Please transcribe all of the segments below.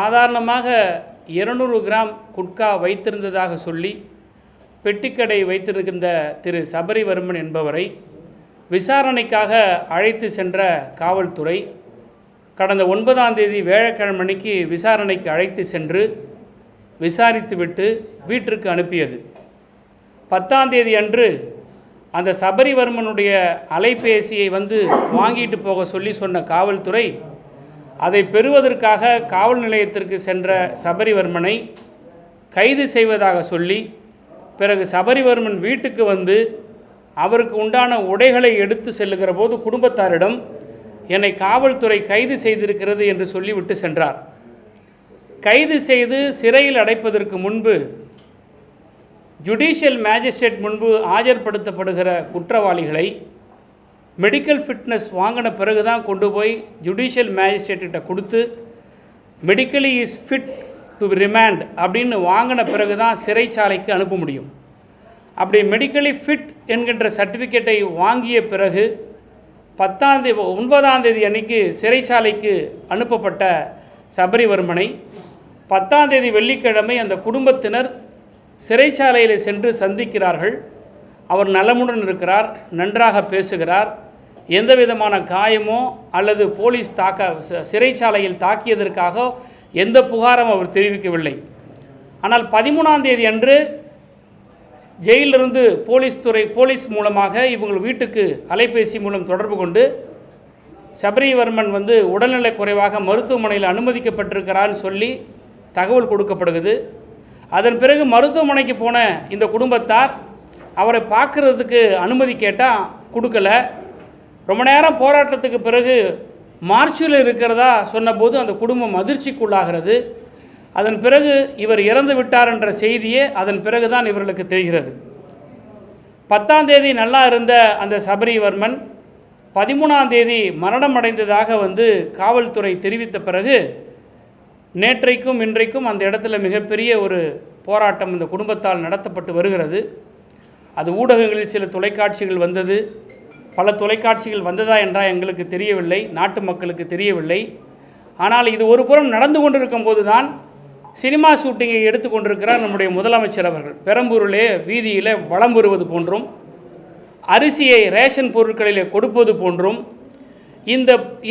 சாதாரணமாக 200 கிராம் குட்கா வைத்திருந்ததாக சொல்லி பெட்டிக்கடை வைத்திருக்கின்ற திரு சபரிவர்மன் என்பவரை விசாரணைக்காக அழைத்து சென்ற காவல்துறை கடந்த 9ஆம் தேதி வியாழக்கிழமை விசாரணைக்கு அழைத்து சென்று விசாரித்துவிட்டு வீட்டிற்கு அனுப்பியது. 10ஆம் தேதி அன்று அந்த சபரிவர்மனுடைய அலைபேசியை வாங்கிட்டு போக சொன்ன காவல்துறை அதை பெறுவதற்காக காவல் நிலையத்திற்கு சென்ற சபரிவர்மனை கைது செய்வதாக சொல்லி பிறகு சபரிவர்மன் வீட்டுக்கு அவருக்கு உண்டான உடைகளை எடுத்து செல்லுகிற போது குடும்பத்தாரிடம் என்னை காவல்துறை கைது செய்திருக்கிறது என்று சொல்லிவிட்டு சென்றார். கைது செய்து சிறையில் அடைப்பதற்கு முன்பு ஜுடிஷியல் மேஜிஸ்ட்ரேட் முன்பு ஆஜர்படுத்தப்படுகிற குற்றவாளிகளை மெடிக்கல் ஃபிட்னஸ் வாங்கின பிறகு தான் கொண்டு போய் ஜுடிஷியல் மேஜிஸ்ட்ரேட்டிட்ட கொடுத்து medically is fit to remand அப்படின்னு வாங்கின பிறகு தான் சிறைச்சாலைக்கு அனுப்ப முடியும். அப்படி மெடிக்கலி ஃபிட் என்கின்ற சர்டிஃபிகேட்டை வாங்கிய பிறகு 9ஆம் தேதி அன்னைக்கு சிறைச்சாலைக்கு அனுப்பப்பட்ட சபரிவர்மனை 10ஆம் தேதி வெள்ளிக்கிழமை அந்த குடும்பத்தினர் சிறைச்சாலையில் சென்று சந்திக்கிறார்கள். அவர் நலமுடன் இருக்கிறார், நன்றாக பேசுகிறார், எந்த விதமான காயமோ அல்லது போலீஸ் சிறைச்சாலையில் தாக்கியதற்காக எந்த புகாரும் அவர் தெரிவிக்கவில்லை. ஆனால் 13ஆம் தேதி அன்று ஜெயிலிருந்து போலீஸ் மூலமாக இவங்கள் வீட்டுக்கு அலைபேசி மூலம் தொடர்பு கொண்டு சபரிவர்மன் உடல்நிலை குறைவாக மருத்துவமனையில் அனுமதிக்கப்பட்டிருக்கிறான்னு சொல்லி தகவல் கொடுக்கப்படுகிறது. அதன் பிறகு மருத்துவமனைக்கு போன இந்த குடும்பத்தார் அவரை பார்க்குறதுக்கு அனுமதி கேட்டால் கொடுக்கல. ரொம்ப நேரம் போராட்டத்துக்கு பிறகு மார்ச்சில் இருக்கிறதா சொன்னபோது அந்த குடும்பம் அதிர்ச்சிக்குள்ளாகிறது. அதன் பிறகு இவர் இறந்து விட்டார் என்ற செய்தியே அதன் பிறகு தான் இவர்களுக்கு தெரிகிறது. 10ஆம் தேதி நல்லா இருந்த அந்த சபரிவர்மன் 13ஆம் தேதி மரணம் அடைந்ததாக காவல்துறை தெரிவித்த பிறகு நேற்றைக்கும் இன்றைக்கும் அந்த இடத்துல மிகப்பெரிய ஒரு போராட்டம் இந்த குடும்பத்தால் நடத்தப்பட்டு வருகிறது. அது ஊடகங்களில் சில தொலைக்காட்சிகள் வந்தது, பல தொலைக்காட்சிகள் வந்ததா என்றால் எங்களுக்கு தெரியவில்லை, நாட்டு மக்களுக்கு தெரியவில்லை. ஆனால் இது ஒரு புறம் நடந்து கொண்டிருக்கும் போது தான் சினிமா ஷூட்டிங்கை எடுத்து கொண்டிருக்கிறார் நம்முடைய முதலமைச்சர் அவர்கள். பெரம்பூரிலே வீதியில் வலம் வருவது போன்றும் அரிசியை ரேஷன் பொருட்களிலே கொடுப்பது போன்றும்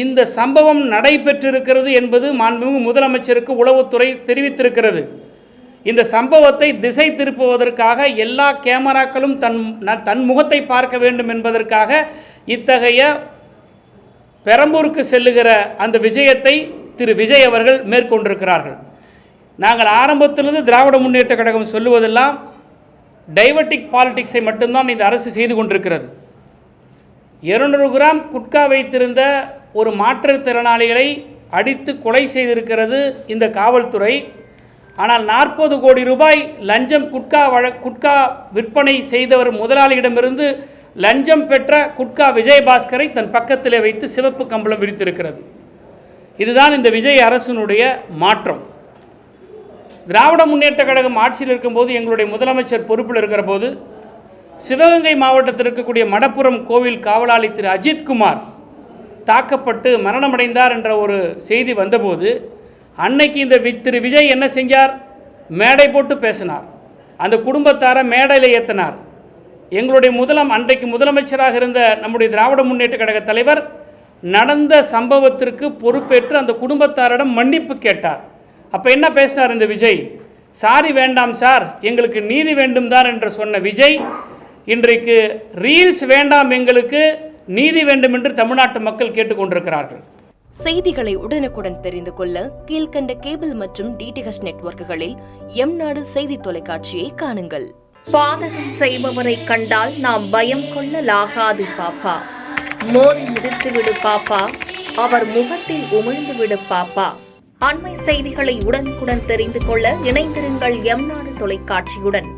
இந்த சம்பவம் நடைபெற்றிருக்கிறது என்பது மாண்புமிகு முதலமைச்சருக்கு உளவுத்துறை தெரிவித்திருக்கிறது. இந்த சம்பவத்தை திசை திருப்புவதற்காக எல்லா கேமராக்களும் தன் முகத்தை பார்க்க வேண்டும் என்பதற்காக இத்தகைய பெரம்பூருக்கு செல்லுகிற அந்த விஜயத்தை திரு விஜய் அவர்கள் மேற்கொண்டிருக்கிறார்கள். நாங்கள் ஆரம்பத்திலிருந்து திராவிட முன்னேற்ற கழகம் சொல்லுவதெல்லாம் டைவர்டிக் பாலிடிக்ஸை மட்டும்தான் இந்த அரசு செய்து கொண்டிருக்கிறது. 200 கிராம் குட்கா வைத்திருந்த ஒரு மாற்றுத்திறனாளிகளை அடித்து கொலை செய்திருக்கிறது இந்த காவல்துறை. ஆனால் 40 கோடி ரூபாய் லஞ்சம் குட்கா விற்பனை செய்தவர் முதலாளியிடமிருந்து லஞ்சம் பெற்ற குட்கா விஜயபாஸ்கரை தன் பக்கத்திலே வைத்து சிவப்பு கம்பளம் விரித்திருக்கிறது. இதுதான் இந்த விஜய் அரசினுடைய மாற்றம். திராவிட முன்னேற்ற கழகம் ஆட்சியில் இருக்கும்போது எங்களுடைய முதலமைச்சர் பொறுப்பில் இருக்கிற போது சிவகங்கை மாவட்டத்தில் இருக்கக்கூடிய மடப்புரம் கோவில் காவலாளி திரு அஜித்குமார் தாக்கப்பட்டு மரணமடைந்தார் என்ற ஒரு செய்தி வந்தபோது அன்னைக்கு இந்த திரு விஜய் என்ன செஞ்சார்? மேடை போட்டு பேசினார், அந்த குடும்பத்தாரை மேடையில் ஏற்றினார். எங்களுடைய அன்றைக்கு முதலமைச்சராக இருந்த நம்முடைய திராவிட முன்னேற்ற கழக தலைவர் நடந்த சம்பவத்திற்கு பொறுப்பேற்று அந்த குடும்பத்தாரிடம் மன்னிப்பு கேட்டார். அப்போ என்ன பேசினார் இந்த விஜய்? சாரி வேண்டாம் சார், எங்களுக்கு நீதி வேண்டும் தான் என்று சொன்ன விஜய் இன்றைக்கு ரீல்ஸ் வேண்டாம், எங்களுக்கு நீதி வேண்டும் என்று தமிழ்நாட்டு மக்கள் கேட்டுக்கொண்டிருக்கிறார்கள். செய்திகளை உடனுக்குடன் தெரிந்து கொள்ள கீழ்கண்ட கேபிள் மற்றும் டிடிஹெச் நெட்வொர்க்குகளில் எம்நாடு செய்தி தொலைக்காட்சியை காணுங்கள். பாதகம் செய்பவரை கண்டால் நாம் பயம் கொள்ளலாகாது பாப்பா. மோதி மிதித்து விடு பாப்பா, அவர் முகத்தில் உமிழ்ந்து விடு பாப்பா. அண்மை செய்திகளை உடனுக்குடன் தெரிந்து கொள்ள இணைந்திருங்கள் எம்நாடு தொலைக்காட்சியுடன்.